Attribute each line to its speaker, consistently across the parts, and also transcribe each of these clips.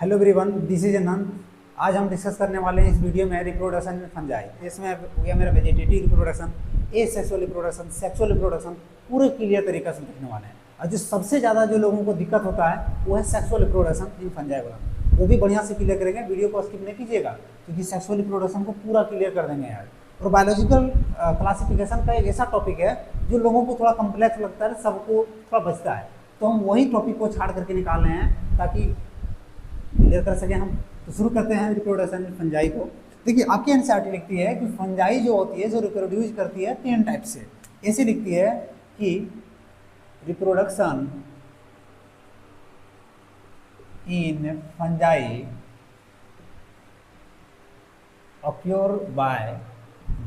Speaker 1: Hello everyone, this is अनंत। आज हम discuss करने वाले हैं इस वीडियो में रिप्रोडक्शन इन फंजाई। इसमें हो गया मेरा vegetative reproduction, asexual reproduction, sexual reproduction, पूरे क्लियर तरीके से लिखने वाले हैं। और जो सबसे ज़्यादा जो लोगों को दिक्कत होता है वो है सेक्सुअल रिप्रोडक्शन इन फंजाई वाला, वो भी बढ़िया से क्लियर करेंगे। वीडियो को स्किप नहीं कीजिएगा क्योंकि सेक्सुअल रिप्रोडक्शन को पूरा क्लियर कर देंगे यार। और बायोलॉजिकल क्लासिफिकेशन का एक ऐसा टॉपिक है जो लोगों को थोड़ा कम्प्लेक्स लगता है, सबको थोड़ा बचता है, तो हम वही टॉपिक को छाड़ करके निकाल रहे हैं ताकि क्लियर कर सकें हम। तो शुरू करते हैं रिप्रोडक्शन फंजाई को। देखिए, आपकी एनसीईआरटी लिखती है कि फंजाई जो होती है, जो रिप्रोड्यूस करती है 3 टाइप से। ऐसे लिखती है कि reproduction in fungi occur by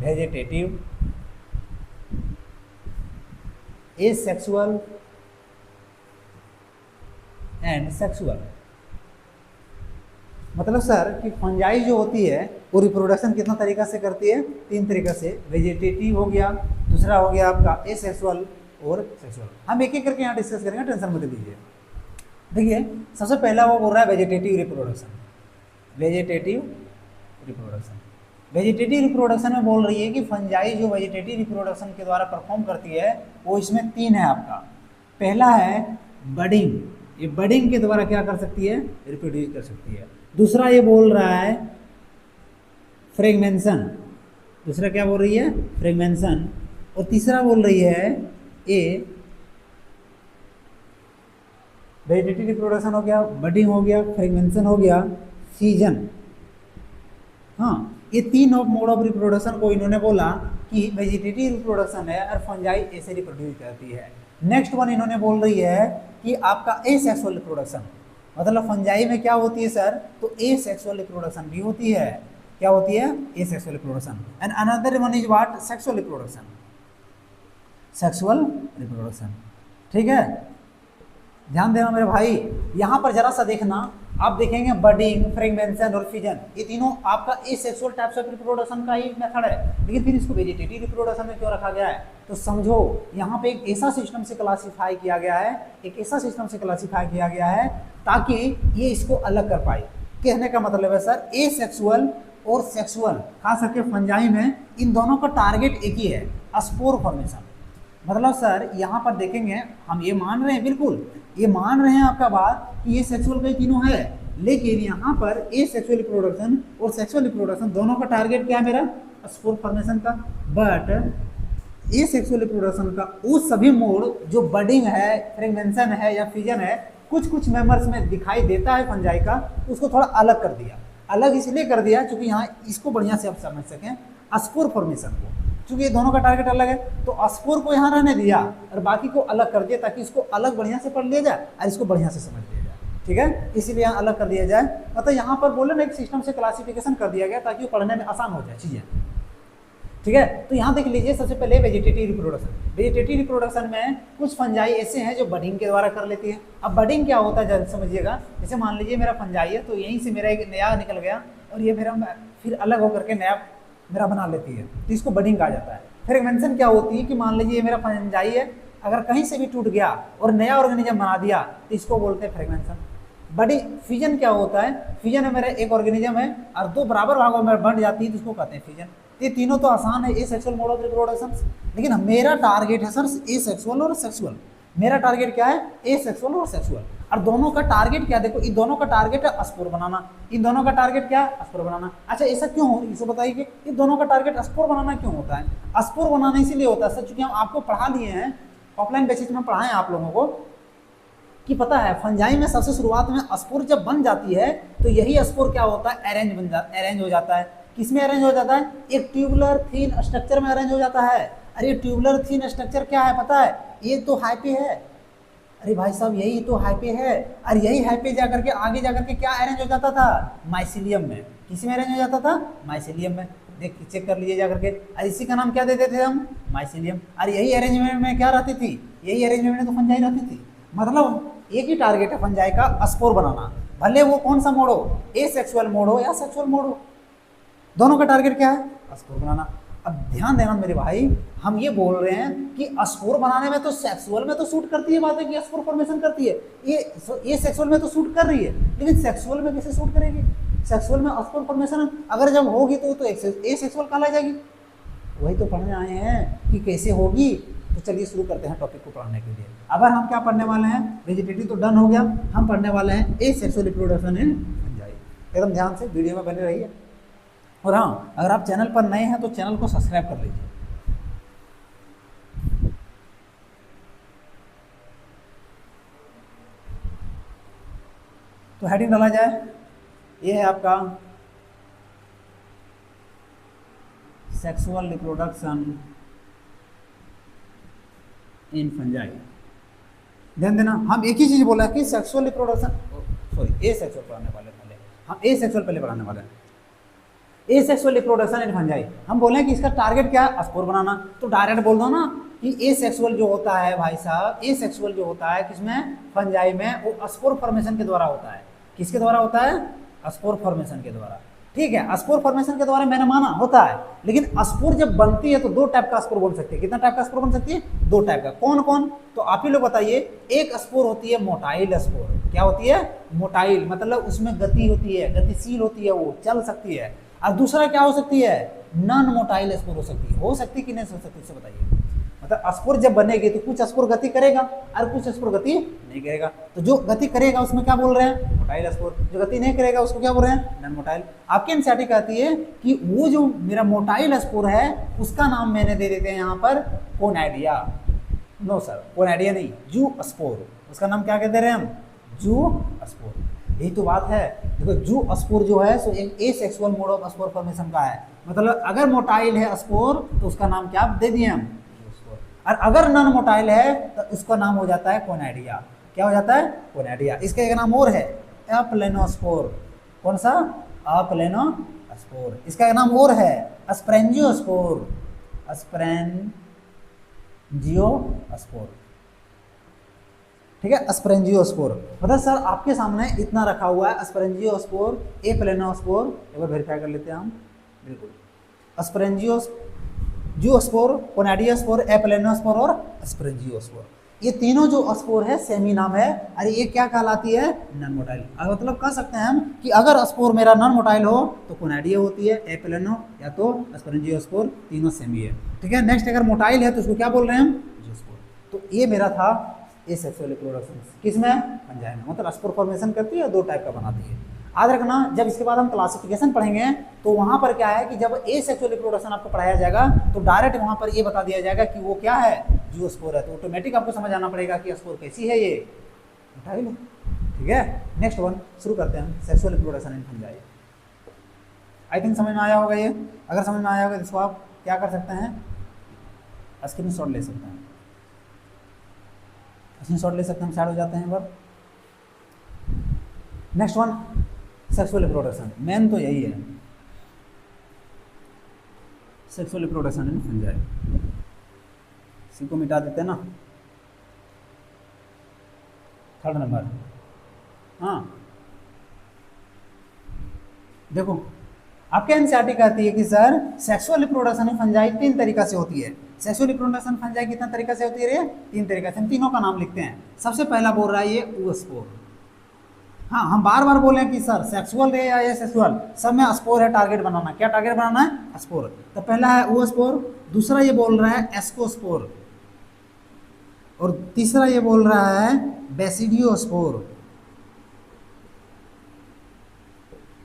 Speaker 1: vegetative, asexual and sexual. मतलब सर कि फंजाई जो होती है वो रिप्रोडक्शन कितना तरीका से करती है? 3 तरीका से। वेजिटेटिव हो गया, दूसरा हो गया आपका एसेक्सुअल और सेक्सुअल। हम एक एक करके यहाँ डिस्कस करेंगे, टेंशन मत लीजिए। देखिए, सबसे पहला वो बोल रहा है vegetative reproduction. Vegetative reproduction, vegetative reproduction में बोल रही है कि फंजाई जो वेजिटेटिव रिप्रोडक्शन के द्वारा परफॉर्म करती है वो इसमें 3 है आपका। पहला है बडिंग, ये बडिंग के द्वारा क्या कर सकती है? रिप्रोड्यूस कर सकती है। दूसरा ये बोल रहा है फ्रेगमेंशन, दूसरा क्या बोल रही है? फ्रेगमेंशन। और तीसरा बोल रही है ए वेजिटेटिव रिप्रोडक्शन हो गया, बडिंग हो गया, फ्रेगमेंशन हो गया, फीजन। हाँ, ये 3 मोड ऑफ रिप्रोडक्शन को इन्होंने बोला कि वेजिटेटिव रिप्रोडक्शन है और फंजाई ऐसे रिप्रोड्यूस करती है। नेक्स्ट वन इन्होंने बोल रही है कि आपका एसेक्सुअल रिप्रोडक्शन, मतलब फंजाई में क्या होती है सर? तो एसेक्सुअल रिप्रोडक्शन भी होती है। क्या होती है? Asexual reproduction. And another one is what? Sexual reproduction. Sexual reproduction, ठीक है। ध्यान देना मेरे भाई, यहाँ पर जरा सा देखना, आप देखेंगे बडिंग, फ्रेगमेंशन और फिजन, ये तीनों आपका एसेक्सुअल टाइप्स ऑफ रिप्रोडक्शन का ही मेथड है। लेकिन फिर इसको वेजिटेटिव रिप्रोडक्शन में क्यों रखा गया है? तो समझो, यहाँ पे एक ऐसा सिस्टम से क्लासीफाई किया गया है, एक ऐसा सिस्टम से क्लासीफाई किया गया है ताकि ये इसको अलग कर पाए। कहने का मतलब है सर, एसेक्सुअल और सेक्सुअल खास करके फंजाई में इन दोनों का टारगेट एक ही है, स्पोर फॉर्मेशन। मतलब सर यहाँ पर देखेंगे, हम ये मान रहे हैं, बिल्कुल ये मान रहे हैं आपका बात कि ये सेक्सुअल का ही तीनों है, लेकिन यहाँ पर एसेक्सुअल रिप्रोडक्शन और सेक्सुअल रिप्रोडक्शन दोनों का टारगेट क्या है मेरा? स्पोर फॉर्मेशन का। बट एसेक्सुअल रिप्रोडक्शन का वो सभी मोड जो बडिंग है, फ्रेगमेंशन है या फिजन है, कुछ कुछ मेंबर्स में दिखाई देता है फंजाई का, उसको थोड़ा अलग कर दिया। अलग इसलिए कर दिया क्योंकि यहाँ इसको बढ़िया से आप समझ सकें, स्पोर फॉर्मेशन को, क्योंकि ये दोनों का टारगेट अलग है तो स्पोर को यहाँ रहने दिया और बाकी को अलग कर दिया ताकि इसको अलग बढ़िया से पढ़ लिया जाए और इसको बढ़िया से समझ लिया जाए, ठीक है। इसीलिए यहाँ अलग कर दिया जाए, मतलब यहाँ पर बोले ना एक सिस्टम से क्लासिफिकेशन कर दिया गया ताकि वो पढ़ने में आसान हो जाए चीज़ें, ठीक है। तो यहाँ देख लीजिए, सबसे पहले वेजिटेटिव रिप्रोडक्शन। वेजिटेटिव रिप्रोडक्शन में कुछ फंजाई ऐसे हैं जो बडिंग के द्वारा कर लेती है। अब बडिंग क्या होता है जल्द समझिएगा। जैसे मान लीजिए मेरा फंजाई है, तो यहीं से मेरा एक नया निकल गया और ये मेरा फिर अलग होकर के नया मेरा बना लेती है, तो इसको बडिंग कहा जाता है। फ्रेगमेंशन क्या होती है कि मान लीजिए मेरा फंजाई है, अगर कहीं से भी टूट गया और नया ऑर्गेनिज्म बना दिया तो इसको बोलते हैं फ्रेगमेंशन। बड़ी फिजन क्या होता है? फिजन में मेरा एक ऑर्गेनिज्म है और 2 बराबर भागों में बंट जाती है तो इसको कहते हैं फिजन। ये तीनों तो आसान है, एसेक्सुअल मोड ऑफ रिप्रोडक्शन, लेकिन मेरा टारगेट है सर एसेक्सुअल और सेक्सुअल। मेरा टारगेट क्या है? एसेक्सुअल और सेक्सुअल। और दोनों का टारगेट क्या? देखो, इन दोनों का टारगेट है स्पोर बनाना, इन दोनों का टारगेट क्या है? स्पोर बनाना। अच्छा, ऐसा क्यों हो? इसको बताइए कि इन दोनों का टारगेट स्पोर बनाना क्यों होता है? स्पोर बनाना इसीलिए होता है सर, चूंकि हम आपको पढ़ा लिए हैं, ऑफलाइन बेसिस में पढ़ाएं आप लोगों को कि पता है फंजाई में सबसे शुरुआत में स्पोर जब बन जाती है तो यही स्पोर क्या होता है? अरेंज हो जाता है। किसमें अरेंज हो जाता है? एक ट्यूबुलर थीन स्ट्रक्चर में अरेंज हो जाता है। अरे ट्यूबुलर थीन स्ट्रक्चर क्या है पता है? ये तो हाइपे है। अरे भाई साहब, यही तो हाइपे है। और यही हाइपे जाकर के आगे जाकर के क्या अरेंज हो जाता था? माइसिलियम में। किसी में अरेंज हो जाता था? माइसिलियम में। देख चेक कर लीजिए जाकर के। और इसी का नाम क्या देते थे हम? माइसिलियम। और यही अरेंजमेंट में क्या रहती थी? यही अरेंजमेंट में तो फंजाई रहती थी। मतलब एक ही टारगेट है फंजाई का, स्पोर बनाना, भले वो कौन सा मोड हो, एसेक्सुअल मोड हो या सेक्सुअल मोड हो, दोनों का टारगेट क्या है? स्पोर बनाना। अब ध्यान देना मेरे भाई, हम ये बोल रहे हैं कि स्पोर बनाने में तो सेक्सुअल में तो सूट करती है बात है कि स्पोर फॉर्मेशन करती है, ये सेक्सुअल में तो सूट कर रही है, लेकिन सेक्सुअल में कैसे सूट करेगी? सेक्सुअल में स्पोर फॉर्मेशन अगर जब होगी तो ए सेक्सुअल कहला जाएगी। वही तो पढ़ने आए हैं कि कैसे होगी। तो चलिए शुरू करते हैं टॉपिक को पढ़ने के लिए। अब हम क्या पढ़ने वाले हैं? वेजिटेटिव तो डन हो गया, हम पढ़ने वाले हैं एसेक्सुअल रिप्रोडक्शन इन फंजाई। एकदम ध्यान से वीडियो में बने रहिए। और हाँ, अगर आप चैनल पर नए हैं तो चैनल को सब्सक्राइब कर लीजिए। तो हेडिंग डाला जाए, ये है आपका सेक्सुअल रिप्रोडक्शन इन फंजाई। ध्यान देना, हम एक ही चीज बोला कि सेक्सुअल रिप्रोडक्शन, सॉरी ए सेक्सुअल पढ़ाने वाले पहले, हम ए सेक्सुअल पहले पढ़ाने वाले हैं। ए सेक्सुअल रिप्रोडक्शन इन फंजाई, हम बोले कि इसका टारगेट क्या है? स्पोर बनाना। तो डायरेक्ट बोल दो ना कि ए सेक्सुअल जो होता है भाई साहब, ए सेक्सुअल जो होता है किसमें? फंजाई में, वो स्पोर फॉर्मेशन के द्वारा होता है। किसके द्वारा होता है? स्पोर फॉर्मेशन के द्वारा। ठीक है, स्पोर फॉर्मेशन के द्वारा मैंने माना होता है, लेकिन स्पोर जब बनती है तो दो टाइप का स्पोर बन सकती है। कितना टाइप का स्पोर बन सकती है? दो टाइप का। कौन कौन? तो आप ही लोग बताइए। एक स्पोर होती है मोटाइल स्पोर। क्या होती है? मोटाइल, मतलब उसमें गति होती है, गतिशील होती है, वो चल सकती है। और दूसरा क्या हो सकती है? नॉन मोटाइल स्पोर हो सकती है। हो सकती कि नहीं हो सकती, इसे बताइए। मतलब स्पोर जब बनेगी तो कुछ स्पोर गति करेगा और कुछ स्पोर गति नहीं करेगा। तो जो गति करेगा उसमें क्या बोल रहे हैं? Motile spore. जो गति नहीं करेगा उसको क्या बोल रहे हैं? Non motile. आपकी एनसीईआरटी कहती है कि वो जो मेरा मोटाइल स्पोर है उसका नाम मैंने दे देते हैं यहाँ पर कोनाइडिया। नो सर, कोनाइडिया नहीं, जू स्पोर। उसका नाम क्या कहते हैं हम? जू स्पोर। यही तो बात है। देखो, जू स्पोर जो है सो एक asexual mode of spore formation का है। मतलब अगर मोटाइल है स्पोर तो उसका नाम क्या दे दिए हम? और अगर नॉन मोटाइल है तो इसका नाम हो जाता है कोनाइडिया। क्या हो जाता है? कोनाइडिया। इसका एक नाम और है, अप्लेनोस्पोर। कौन सा? अप्लेनोस्पोर। इसका एक नाम और है, स्प्रेंजियोस्पोर। स्प्रेंजियोस्पोर। ठीक है, स्प्रेंजियोस्पोर। मतलब सर आपके सामने इतना रखा हुआ है, स्प्रेंजियोस्पोर, एप्लेनोस्पोर। एक बार वेरीफाई कर लेते हैं हम। बिल्कुल, स्प्रेंजियोस्पोर, कोनाइडियोस्पोर, एप्लेनोस्पोर और स्प्रेंजियोस्पोर। ये तीनों जो स्पोर है सेम ही नाम है। अरे ये क्या कहलाती है? Non motile. मतलब कह सकते हैं हम कि अगर स्पोर मेरा नॉन मोटाइल हो तो कोनाइडिया होती है, एप्लेनो या तो स्प्रेंजियोस्पोर, तीनों सेम ही है। ठीक है, नेक्स्ट अगर मोटाइल है तो उसको क्या बोल रहे हैं हम? जियोस्पोर। तो ये मेरा था एसेक्सुअल रिप्रोडक्शन। किसमें? फंजाई में। मतलब स्पोर फॉर्मेशन करती है, दो टाइप का बनाती है। याद रखना, जब इसके बाद हम क्लासिफिकेशन पढ़ेंगे तो वहाँ पर क्या है कि जब एसेक्सुअल रिप्रोडक्शन आपको पढ़ाया जाएगा तो डायरेक्ट वहाँ पर ये बता दिया जाएगा कि वो क्या है? जियोस्पोर है। तो ऑटोमेटिक आपको समझ आना पड़ेगा कि स्पोर कैसी है, ये मोटाइल है। ठीक है, नेक्स्ट वन शुरू करते हैं हम, sexual reproduction in fungi. I think समझ में आया होगा ये। अगर समझ में आया होगा तो इसको आप क्या कर सकते हैं? स्क्रीनशॉट ले सकते हैं। स्क्रीनशॉट ले सकते हैं, हम साइड हो जाते हैं। बार next one, sexual reproduction. Main तो यही है, सेक्सुअल रिप्रोडक्शन इन फंजाई। इसी को मिटा देते हैं ना, थर्ड नंबर। हाँ देखो, आपके एनसीईआरटी कहती है कि sir sexual reproduction in fungi तीन तरीका से होती है। सेक्सुअल रिप्रोडक्शन फंजाई कितना तरीका से होती है? तीन तरीका से। हम तीनों का नाम लिखते हैं। सबसे पहला बोल रहा है ये oospore। हाँ, हम बार बार बोले कि सर सेक्सुअल है या एसेक्सुअल, सब में स्पोर है, टारगेट बनाना। क्या टारगेट बनाना है? स्पोर। तो पहला है oospore, दूसरा ये बोल रहा है एस्कोस्पोर, और तीसरा ये बोल रहा है बेसिडियोस्पोर।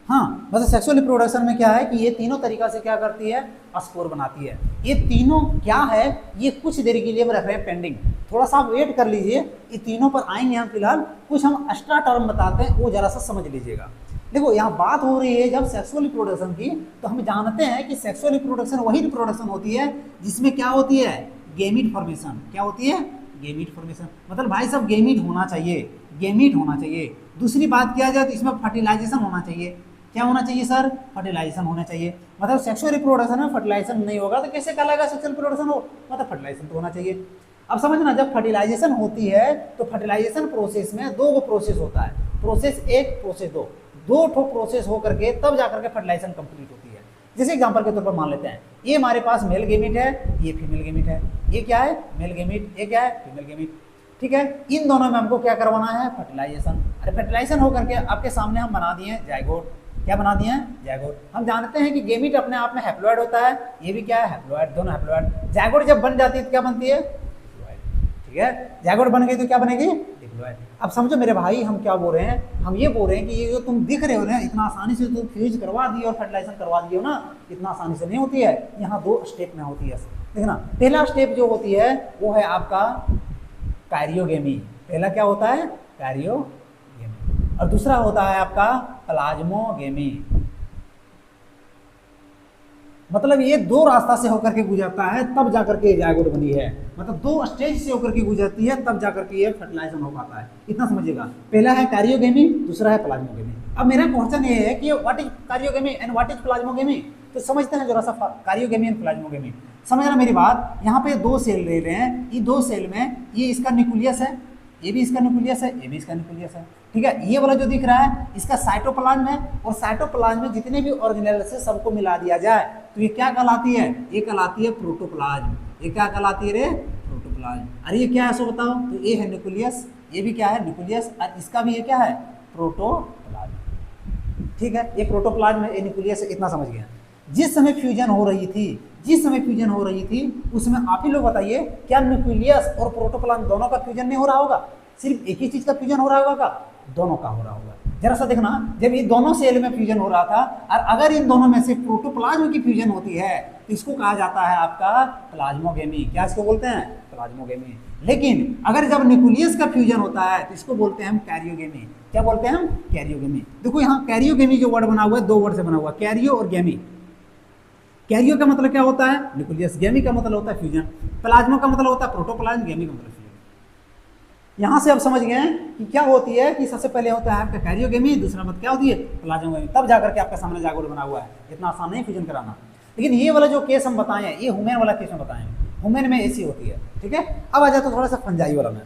Speaker 1: हाँ, मतलब सेक्सुअल रिप्रोडक्शन में क्या है कि ये तीनों तरीका से क्या करती है? स्पोर बनाती है। ये तीनों क्या है, ये कुछ देर के लिए हम रख रहे हैं पेंडिंग। थोड़ा सा आप वेट कर लीजिए, ये तीनों पर आएंगे हम। फिलहाल कुछ हम एक्स्ट्रा टर्म बताते हैं, वो जरा सा समझ लीजिएगा। देखो, यहाँ बात हो रही है जब सेक्सुअल रिप्रोडक्शन की, तो हम जानते हैं कि सेक्सुअल रिप्रोडक्शन वही रिप्रोडक्शन होती है जिसमें क्या होती है? Gamete formation. क्या होती है? Gamete formation. मतलब भाई साहब गेमीट होना चाहिए, गेमीट होना चाहिए। दूसरी बात किया जाए तो इसमें फर्टिलाइजेशन होना चाहिए। क्या होना चाहिए सर? फर्टिलाइजेशन होना चाहिए। मतलब सेक्सुअल रिप्रोडक्शन में फर्टिलाइजेशन नहीं होगा तो कैसे कहलाएगा सेक्सुअल रिप्रोडक्शन हो? मतलब फर्टिलाइजेशन तो होना चाहिए। अब समझना, जब फर्टिलाइजेशन होती है तो फर्टिलाइजेशन प्रोसेस में दो प्रोसेस होता है। प्रोसेस एक, प्रोसेस दो, दो ठो प्रोसेस हो करके तब जाकर के फर्टिलाइजेशन कंप्लीट होती है। जैसे एग्जांपल के तौर पर मान लेते हैं ये हमारे पास मेल गेमिट है, ये फीमेल गेमिट है, ये क्या है मेल गेमिट, ये क्या है फीमेल गेमिट, ठीक है। इन दोनों में हमको क्या करवाना है फर्टिलाइजेशन। अरे फर्टिलाइजेशन होकर के आपके सामने हम बना दिए जाइगोट। क्या बना दिए हैं जाइगोट। हम जानते हैं कि गेमिट अपने आप में हैप्लॉइड होता है, ये भी क्या है हैप्लॉइड, दोनों हैप्लॉइड। जाइगोट जब बन जाती है तो क्या बनती है डिप्लॉइड, ठीक है। जाइगोट बन गई तो क्या बनेगी डिप्लॉइड। अब समझो मेरे भाई हम क्या बोल रहे हैं, हम ये बोल रहे हैं कि ये जो तुम दिख रहे हो ना इतना आसानी से तुम फ्यूज करवा दिए और फर्टिलाइजेशन करवा दिए हो ना, इतना आसानी से नहीं होती है, यहाँ 2 स्टेप में होती है। देखना पहला स्टेप जो होती है वो है आपका कैरियोगेमी। पहला क्या होता है कैरियोगेमी और दूसरा होता है आपका प्लाज्मोगेमी। मतलब ये 2 रास्ता से होकर के गुजरता है तब जाकर के जाइगोट बनी है, मतलब 2 स्टेज से होकर के गुजरती है तब जाकर के ये फर्टिलाइजेशन हो पाता है। इतना समझिएगा, पहला है कैरियोगेमी, दूसरा है प्लाज्मोगेमी। अब मेरा क्वेश्चन ये है कि what is karyogamy and what is plasmogamy, तो समझते हैं जरा सा कैरियोगेमी एंड प्लाज्मोगेमी। समझना मेरी बात, यहाँ पे 2 सेल ले रहे हैं, ये 2 सेल में ये इसका न्यूक्लियस है, ये भी इसका न्यूक्लियस है, ये भी इसका न्यूक्लियस है, ठीक है। ये वाला जो दिख रहा है इसका साइटोप्लाज्म है और साइटोप्लाज्म में जितने भी ऑर्गेनेल से सबको मिला दिया जाए तो ये क्या कहलाती है, ये कहलाती है प्रोटोप्लाज्म। ये क्या कहलाती है रे प्रोटोप्लाज्म। अरे ये क्या है सो बताओ, तो ये है न्यूक्लियस, ये भी क्या है न्यूक्लियस और इसका भी ये क्या है प्रोटोप्लाज्म, ठीक है। ये प्रोटोप्लाज्म है, ये न्यूक्लियस है, इतना समझ गया। जिस समय फ्यूजन हो रही थी, जिस समय फ्यूजन हो रही थी उसमें आप ही लोग बताइए क्या न्यूक्लियस और प्रोटोप्लाज्म दोनों का फ्यूजन नहीं हो रहा होगा, सिर्फ एक ही चीज का फ्यूजन हो रहा होगा का, दोनों का हो रहा होगा। जरा सा देखना, जब ये दोनों सेल में फ्यूजन हो रहा था और अगर इन दोनों में से प्रोटोप्लाज्म की फ्यूजन होती है तो इसको कहा जाता है आपका प्लाज्मोगेमी। क्या इसको बोलते हैं प्लाज्मोगेमी। लेकिन अगर जब न्यूक्लियस का फ्यूजन होता है तो इसको बोलते हैं हम कैरियोगेमी। क्या बोलते हैं हम कैरियोगेमी। देखो यहाँ कैरियोगेमी जो वर्ड बना हुआ है 2 वर्ड से बना हुआ, कैरियो और गेमी। कैरियो का मतलब क्या होता है न्यूक्लियस, गेमी का मतलब होता है फ्यूजन, प्लाज्मा का मतलब होता है प्रोटोप्लाज्म, गेमी का मतलब फ्यूजन। यहाँ से अब समझ गए कि क्या होती है कि सबसे पहले होता है आपका कैरियोगेमी, दूसरा मतलब क्या होती है प्लाज्मोगेमी, तब जाकर के आपका सामने जाइगोट बना हुआ है। इतना आसान नहीं फ्यूजन कराना। लेकिन ये वाला जो केस हम बताए हैं ये ह्यूमन वाला केस में बताए हैं, ह्यूमन में ऐसी होती है, ठीक है। अब आ जाता थोड़ा सा फंजाई वाला में,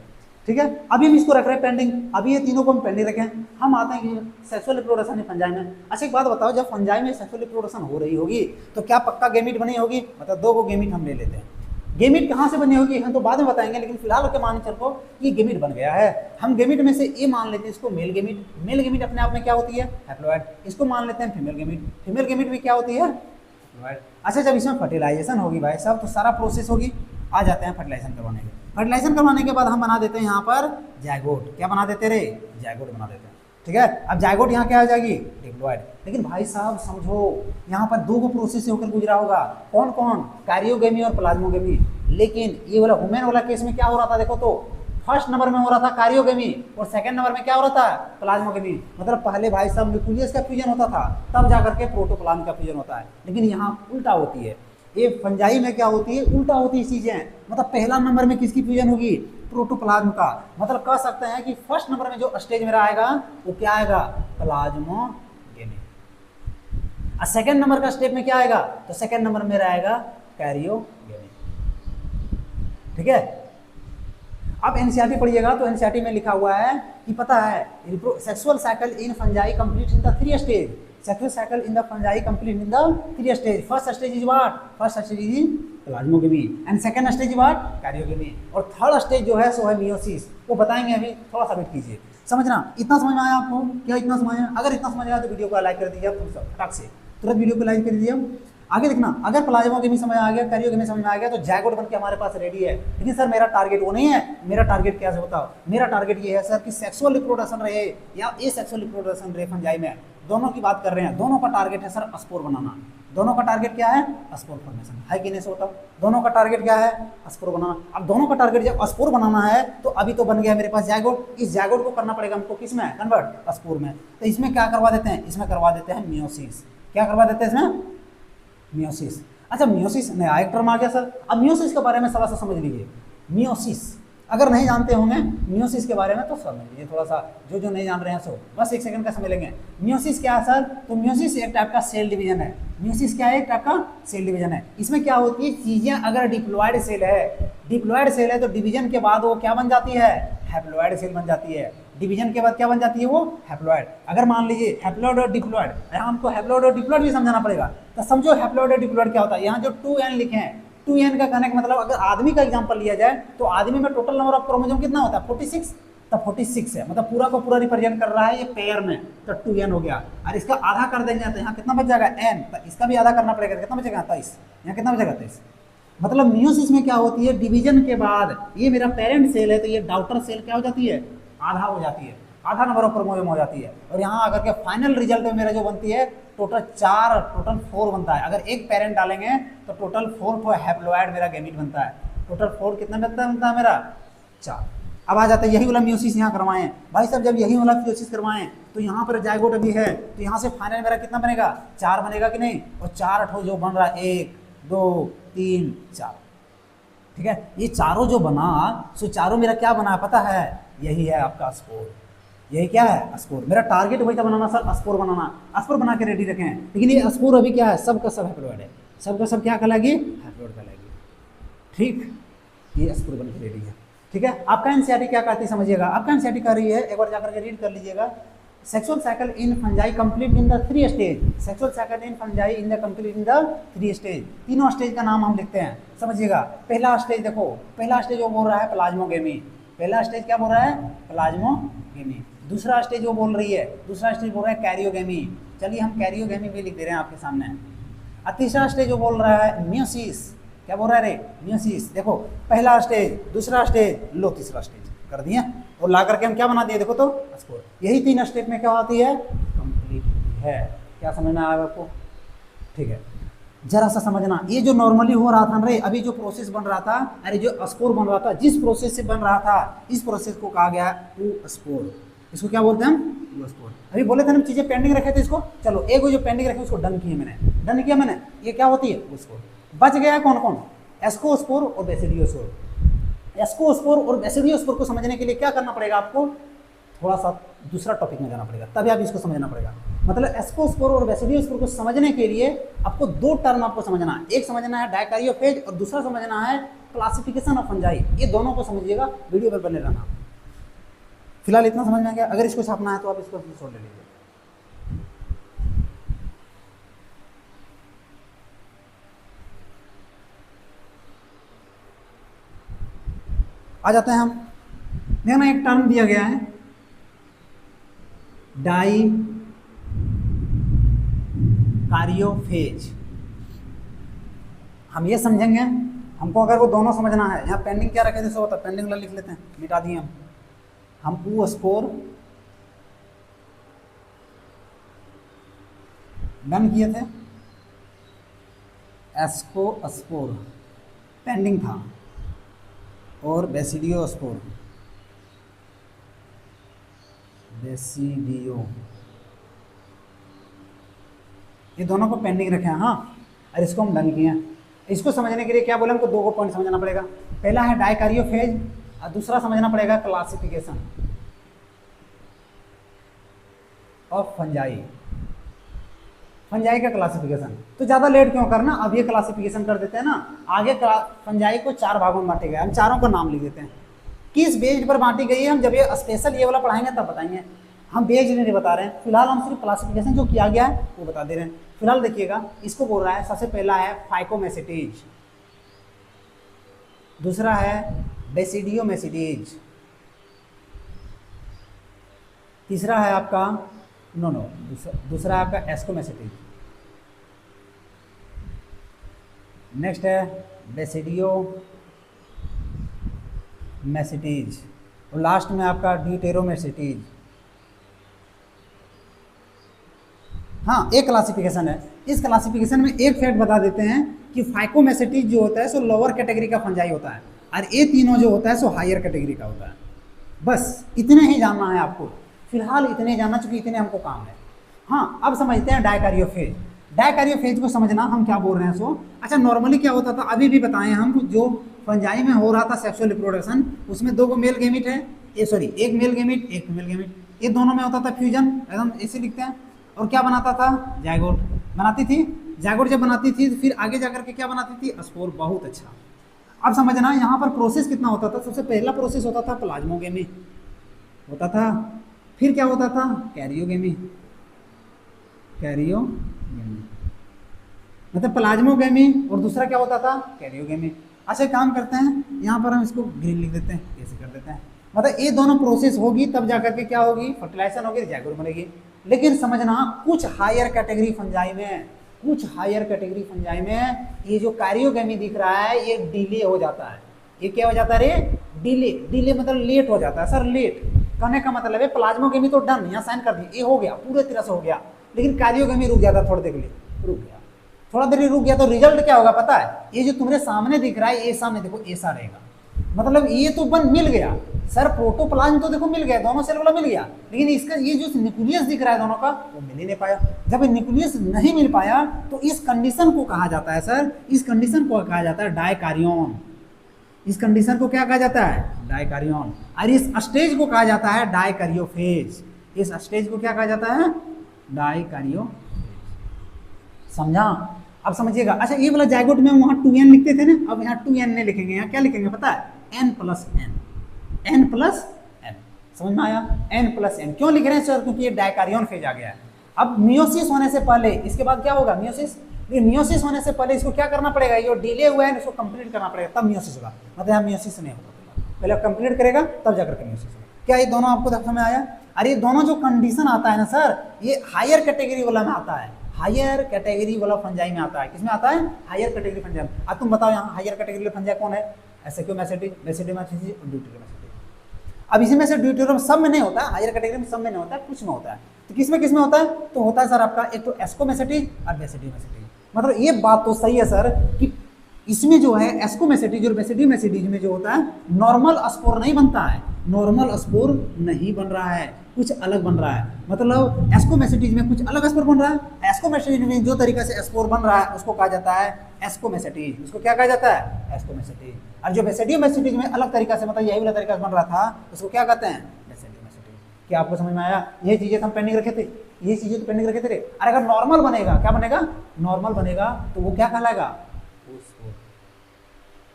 Speaker 1: ठीक है। अभी हम इसको रख रहे हैं पेंडिंग, अभी ये तीनों को हम पेंडिंग रखें। हम आते हैं कि सेक्सुअल रिप्रोडक्शन है फंजाई में। अच्छा एक बात बताओ, जब फंजाई में सेक्सुअल रिप्रोडक्शन हो रही होगी तो क्या पक्का गेमिट बनी होगी, मतलब 2 को गेमिट हम ले लेते हैं। गेमिट कहाँ से बनी होगी हम तो बाद में बताएंगे, लेकिन फिलहाल के मान चल को ये गेमिट बन गया है। हम गेमिट में से ये मान लेते हैं इसको मेल गेमिट। मेल गेमिट अपने आप में क्या होती है हैप्लॉइड। इसको मान लेते हैं फीमेल गेमिट। फीमेल गेमिट भी क्या होती है हैप्लॉइड। अच्छा जब इसमें फर्टिलाइजेशन होगी भाई साहब तो सारा प्रोसेस होगी, आ जाते हैं फर्टिलाइजेशन करवाने के। फर्टिलाइजेशन करवाने के बाद हम बना देते हैं यहाँ पर जाइगोट। क्या बना देते रे जाइगोट बना देते हैं, ठीक है। अब जाइगोट यहाँ क्या आ जाएगी डिप्लॉइड। लेकिन भाई साहब समझो यहाँ पर 2 प्रोसेस से होकर गुजरा होगा, कौन कौन कैरियोगेमी और प्लाज्मोगेमी। लेकिन ये वाला ह्यूमन वाला केस में क्या हो रहा था देखो तो फर्स्ट नंबर में हो रहा था कैरियोगेमी और सेकंड नंबर में क्या हो रहा था प्लाज्मोगेमी। मतलब पहले भाई साहब न्यूक्लियस का फ्यूजन होता था तब जाकर के प्रोटोप्लाज्म का फ्यूजन होता है। लेकिन यहाँ उल्टा होती है, ये फंजाई में क्या होती है उल्टा होती है चीजें। मतलब पहला नंबर में किसकी फ्यूजन होगी प्रोटोप्लाज्म का। मतलब कह सकते हैं कि फर्स्ट नंबर में जो स्टेज मेरा आएगा वो क्या आएगा प्लाज्मोगेमी। और सेकंड नंबर का स्टेप में क्या आएगा तो सेकंड नंबर में आएगा कैरियोगेमी, ठीक है। अब एनसीईआरटी पढ़िएगा तो एनसीईआरटी में लिखा हुआ है कि पता है sexual cycle in fungi complete in the 3 stage. Sexual cycle in the fungi complete in the 3 stage. First stage is what, first stage is plasmogamy and second stage is what karyogamy और third stage जो है सो है meiosis. वो बताएंगे अभी, थोड़ा सा wait कीजिए। समझना इतना समझ में आया आपको, क्या इतना समझ आया? अगर इतना समझ आया तो वीडियो को लाइक कर दीजिए फटाक से, तुरंत वीडियो को लाइक कर दीजिए। आगे देखना, अगर प्लाज्मोगेमी समझ आ गया कैरियोगेमी समझ में आ गया तो जाइगोट बनके हमारे पास रेडी है। लेकिन सर मेरा टारगेट वो नहीं है, मेरा टारगेट क्या है बताओ। मेरा टारगेट ये है सर कि सेक्सुअल रिप्रोडक्शन रहे या ये सेक्सुअल रिप्रोडक्शन रहे फंजाई में, दोनों की बात कर रहे हैं। दोनों का टारगेट है सर स्पोर बनाना। दोनों का टारगेट क्या है स्पोर फॉर्मेशन है कि नहीं सोता। दोनों का टारगेट क्या है स्पोर बनाना। अब दोनों का टारगेट जब स्पोर बनाना है तो अभी तो बन गया मेरे पास जाइगोट। इस जाइगोट को करना पड़ेगा हमको किसमें कन्वर्ट स्पोर में। तो इसमें क्या करवा देते हैं, इसमें करवा देते हैं मियोसिस। क्या करवा देते हैं इसमें मियोसिस। अच्छा मियोसिस नया एक टर्म आ गया सर। अब मियोसिस के बारे में थोड़ा सा समझ लीजिए। मियोसिस अगर नहीं जानते होंगे मियोसिस के बारे में तो समझ लीजिए थोड़ा सा, जो नहीं जान रहे हैं सो बस 1 सेकंड का समय लेंगे। मियोसिस क्या है सर, तो मियोसिस एक टाइप का सेल डिवीजन है। मियोसिस क्या है, एक टाइप का सेल डिवीजन है। इसमें क्या होती है चीजें, अगर डिप्लॉयड सेल है, डिप्लॉयड सेल है तो डिवीजन के बाद वो क्या बन जाती है हैप्लॉयड सेल बन जाती है। डिवीजन के बाद क्या बन जाती है वो हैप्लॉइड। अगर मान लीजिए हैप्लॉइड और डिप्लॉइड, यहाँ हमको हैप्लॉइड और डिप्लॉइड भी समझाना पड़ेगा, तो समझो हैप्लॉइड और डिप्लॉइड क्या होता है। यहाँ जो 2n लिखे हैं, 2n का कहने का मतलब अगर आदमी का एग्जांपल लिया जाए तो आदमी में टोटल नंबर ऑफ क्रोमोसोम कितना होता है 46, तो 46 है, मतलब पूरा का पूरा रिप्रेजेंट कर रहा है ये पेयर में, तो 2n हो गया। और इसका आधा कर देंगे तो यहाँ कितना बच जाएगा n, तो इसका भी आधा करना पड़ेगा, कितना बचेगा 23, यहाँ कितना बचेगा 23। मतलब मियोसिस में क्या होती है, डिवीजन के बाद ये मेरा पेरेंट सेल है तो ये डॉटर सेल क्या हो जाती है, आधा हो जाती है, आधा नंबर ऑफ क्रोमोसोम हो जाती है। और यहाँ आकर के फाइनल रिजल्ट में मेरा जो बनती है टोटल 4 बनता है। अगर एक पेरेंट डालेंगे तो टोटल 4 हैप्लॉइड मेरा गैमीट बनता है। टोटल 4 कितना बनता है मेरा 4। अब आ जाता है यही वाला मियोसिस यहाँ करवाएं भाई साहब, जब यही वाला मियोसिस करवाएं तो यहाँ पर जाइगोट अभी है तो यहाँ से फाइनल मेरा कितना बनेगा 4 बनेगा कि नहीं, और 4 ठो जो बन रहा है 1 2 3 4, ठीक है। ये चारों जो बना सो चारों मेरा क्या बना पता है, यही है आपका स्पोर। यही क्या है स्पोर, मेरा टारगेट वही था बनाना सर, स्पोर बनाना, स्पोर बना के रेडी रखें। लेकिन ये स्पोर अभी क्या है, सबका सब हैप्लॉइड है, सबका सब क्या कहलाएगी हैप्लॉइड कहलाएगी, ठीक। ये स्पोर बन के रेडी है, ठीक है। आपका एनसीईआरटी क्या कहती है समझिएगा, आपका एनसीईआरटी कर रही है, एक बार जाकर के रीड कर लीजिएगा। Sexual cycle in fungi complete in the 3 stage, sexual cycle in fungi in the complete in the 3 stage. तीनों स्टेज का नाम हम लिखते हैं, समझिएगा। पहला स्टेज देखो, पहला स्टेज वो बोल रहा है प्लाज्मोगेमी, पहला स्टेज क्या बोल रहा है प्लाज्मोगेमी। दूसरा स्टेज वो बोल रही है, दूसरा स्टेज बोल रहा है कैरियोगेमी, चलिए हम कैरियोगेमी भी लिख दे रहे हैं आपके सामने। और तीसरा स्टेज वो बोल रहा है मियोसिस, क्या बोल रहा है रे मियोसिस। देखो पहला स्टेज, दूसरा स्टेज, लो तीसरा स्टेज कर दिए, और ला करके हम क्या बना दिए देखो तो स्कोर। यही 3 स्टेप में क्या होती है कंप्लीट है। क्या समझना आएगा आपको, ठीक है। जरा सा समझना, ये जो नॉर्मली हो रहा था ना रे, अभी जो प्रोसेस बन रहा था, अरे जो स्पोर बन रहा था, जिस प्रोसेस से बन रहा था, इस प्रोसेस को कहा गया टू स्पोर। इसको क्या बोलते हैं हम टू स्पोर। अभी बोले थे हम चीजें पेंडिंग रखे थे इसको, चलो एक जो पेंडिंग रखे उसको डन किया मैंने, डन किया मैंने, ये क्या होती है वो स्पोर। बच गया कौन कौन, एस्कोस्पोर और बेसिडियोस्पोर। एस्कोस्पोर और बेसिडियोस्पोर को समझने के लिए क्या करना पड़ेगा आपको, थोड़ा सा दूसरा टॉपिक में जाना पड़ेगा, तभी आप इसको समझना पड़ेगा। मतलब एस्कोस्पोर और बेसिडियोस्पोर को समझने के लिए आपको 2 टर्म आपको समझना है, एक समझना है डायकैरियोफेज और दूसरा समझना है क्लासिफिकेशन ऑफ फंजाई। ये दोनों को समझिएगा, वीडियो पर बने रहना। फिलहाल इतना समझ में आ गया, अगर इसको छापना है तो आप इसको छोड़ ले लीजिए। आ जाते हैं हम, देखना एक टर्म दिया गया है डाई कार्योफेज। हम ये समझेंगे, हमको अगर वो दोनों समझना है। यहाँ पेंडिंग क्या रखे थे सो होता, पेंडिंग वाला लिख लेते हैं, मिटा दिए हम टू स्पोर डन किए थे, एस्को स्पोर पेंडिंग था, और बेसिडियोस्पोर, बेसिडियो, ये दोनों को पेंडिंग रखे हैं। हाँ, और इसको हम डन किए हैं। इसको समझने के लिए क्या बोले, हमको 2 पॉइंट समझना पड़ेगा। पहला है डायकैरियोफेज और दूसरा समझना पड़ेगा क्लासिफिकेशन ऑफ फंजाई। फंजाई का क्लासिफिकेशन तो ज़्यादा लेट क्यों करना, अब ये क्लासिफिकेशन कर देते हैं ना। आगे फंजाई को 4 भागों में बांटे गए, हम चारों का नाम लिख देते हैं। किस बेस पर बांटी गई है, हम जब ये स्पेशल ये वाला पढ़ाएंगे तब बताएंगे। हम बेस नहीं बता रहे हैं, फिलहाल हम सिर्फ क्लासिफिकेशन जो किया गया है वो बता दे रहे हैं। फिलहाल देखिएगा, इसको बोल रहा है, सबसे पहला है फाइकोमेसिटीज, दूसरा है बेसिडियोमेसिटीज, तीसरा है आपका दूसरा है आपका एस्कोमेसिटीज, नेक्स्ट है बेसिडियोमेसिटीज, और लास्ट में आपका ड्यूटेरोमेसिटीज। हाँ, एक क्लासिफिकेशन है। इस क्लासिफिकेशन में एक फैक्ट बता देते हैं कि फाइकोमेसिटीज जो होता है सो लोअर कैटेगरी का फंजाई होता है, और ये तीनों जो होता है सो हायर कैटेगरी का होता है। बस इतने ही जानना है आपको, फिलहाल इतने जानना, चूंकि इतने हमको काम है। हाँ, अब समझते हैं डायकैरियोफेज। डायकैरियोफेज को समझना हम क्या बोल रहे हैं सो। अच्छा, नॉर्मली क्या होता था, अभी भी बताएं हम, जो फंजाई में हो रहा था सेक्सुअल रिप्रोडक्शन, उसमें 2 मेल गेमिट है, एक मेल गेमिट एक फीमेल गेमिट, ये दोनों में होता था फ्यूजन, एकदम ऐसे लिखते हैं। और क्या बनाता था, जाइगोट बनाती थी। जाइगोट जब बनाती थी तो फिर आगे जाकर के क्या बनाती थी, स्पोर। बहुत अच्छा। अब समझना यहाँ पर प्रोसेस कितना होता था। सबसे पहला प्रोसेस होता था प्लाज्मोगेमी, होता था। फिर क्या होता था? कैरियोगेमी। कैरियोगेमी मतलब प्लाज्मोगेमी, और दूसरा क्या होता था? कैरियोगेमी। अच्छा काम करते हैं, यहाँ पर हम इसको ग्रीन लिख देते हैं, ऐसे कर देते हैं। मतलब ये दोनों प्रोसेस होगी तब जाकर के क्या होगी? फर्टिलाइजेशन होगी, जाइगोट बनेगी। लेकिन समझना कुछ हायर कैटेगरी फंजाई में, कुछ हायर कैटेगरी फंजाई में ये जो कैरियोगेमी दिख रहा है ये डिले हो जाता है। ये क्या हो जाता है रे? डिले। डिले मतलब लेट हो जाता है सर, लेट। कहने का मतलब है प्लाज्मोगेमी तो डन, यहाँ साइन कर दिए, ये हो गया, पूरे तरह से हो गया। लेकिन कैरियोगेमी रुक जाता, थोड़ी देर के लिए रुक गया, थोड़ा देर रुक गया तो रिजल्ट क्या होगा पता है? ये जो तुम्हारे सामने दिख रहा है, ये सामने देखो ऐसा रहेगा। मतलब ये तो बन मिल गया सर, प्रोटोप्लाज्म तो देखो मिल गया, दोनों सेल वाला मिल गया, लेकिन इसका ये जो न्यूक्लियस दिख रहा है दोनों का, वो मिल ही नहीं पाया। जब न्यूक्लियस नहीं मिल पाया तो इस कंडीशन को कहा जाता है सर, इस कंडीशन को कहा जाता है डायकारियन। इस कंडीशन को क्या कहा जाता है? डायकारियन। और इस स्टेज को कहा जाता है डायकारियोफेज। इस स्टेज को क्या कहा जाता है? डायकारियोफेज। समझा? अब समझिएगा। अच्छा ये वाला जाइगोट में वहां 2n लिखते थे ना, अब यहाँ 2n नहीं लिखेंगे, यहाँ क्या लिखेंगे पता है? n plus n, n plus n. समझ में आया? n प्लस एन क्यों लिख रहे हैं सर? क्योंकि ये डायकारियन फेज आ गया है। अब मियोसिस होने से पहले, इसके बाद क्या होगा? मियोसिस। मियोसिस होने से पहले इसको क्या करना पड़ेगा? ये डिले हुआ है इसको कंप्लीट करना पड़ेगा, तब मियोसिस होगा। मतलब यहाँ मियोसिस नहीं होगा, पहले कंप्लीट करेगा तब जाकर के मियोसिस होगा। क्या ये दोनों आपको समझ में आया? अरे ये दोनों जो कंडीशन आता है ना सर, ये हायर कैटेगरी वाला में आता है, हायर कैटेगरी वाला फंजाई में आता है। किसमें आता है? Higher category fungi. अब तुम बताओ यहाँ हायर कैटेगरी फंजाई कौन है? एसेक्योमैसेटिक, बेसिडियोमैसेटिक और ड्यूटेरियोमैसेटिक। अब इसी में से ड्यूटेरियम सब में नहीं होता, हायर कैटेगरी में सब में नहीं होता, कुछ में होता है। तो किस में होता है? तो होता है सर आपका एक तो एस्कोमैसेटिक और बेसिडियोमैसेटिक। मतलब ये बात तो सही है सर कि इसमें जो है एस्कोमैसेटिक और बेसिडियोमैसेटिक में जो होता है नॉर्मल स्पोर नहीं बनता है, नॉर्मल स्पोर नहीं बन रहा है, कुछ अलग बन रहा है। मतलब एस्कोमैसेटिक में कुछ अलग स्पोर बन रहा है। एस्कोमैसेटिक में जो तरीका से स्पोर बन रहा है उसको कहा जाता है एस्कोमैसेटिक। उसको क्या कहा जाता है? एस्कोमैसेटिक। और जो बेसिडियोमैसेटिक में अलग तरीका से, मतलब यही वाला तरीका से बन रहा था, उसको क्या कहते हैं? बेसिडियोमैसेटिक। क्या आपको समझ में आया? ये चीजें हम पेंडिंग रखे थे, ये चीजें तो पेंडिंग रखे थे। और अगर नॉर्मल बनेगा, क्या बनेगा? नॉर्मल बनेगा तो वो क्या कहलाएगा?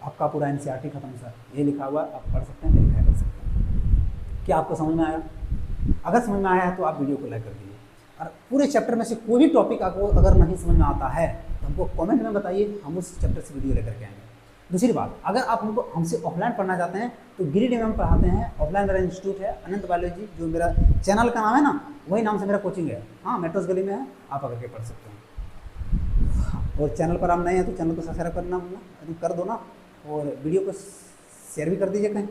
Speaker 1: आपका पूरा एनसीईआरटी खत्म सर, ये लिखा हुआ आप पढ़ सकते हैं, वेरीफाई कर सकते हैं। क्या आपको समझ में आया? अगर समझ में आया है तो आप वीडियो को लाइक कर दीजिए। और पूरे चैप्टर में से कोई भी टॉपिक आपको अगर नहीं समझ में आता है तो हमको कमेंट में बताइए, हम उस चैप्टर से वीडियो लेकर के आएंगे। दूसरी बात, अगर आप हमको हमसे ऑफलाइन पढ़ना चाहते हैं तो गिरिडीह में हम पढ़ाते हैं, ऑफलाइन मेरा इंस्टीट्यूट है अनंत बायोलॉजी, जो मेरा चैनल का नाम है ना, वही नाम से मेरा कोचिंग है। हाँ, मेट्रोस गली में है, आप आकर के पढ़ सकते हैं। और चैनल पर आप नए हैं तो चैनल को सब्सक्राइब करना कर दो ना, और वीडियो को शेयर भी कर दीजिए कहीं।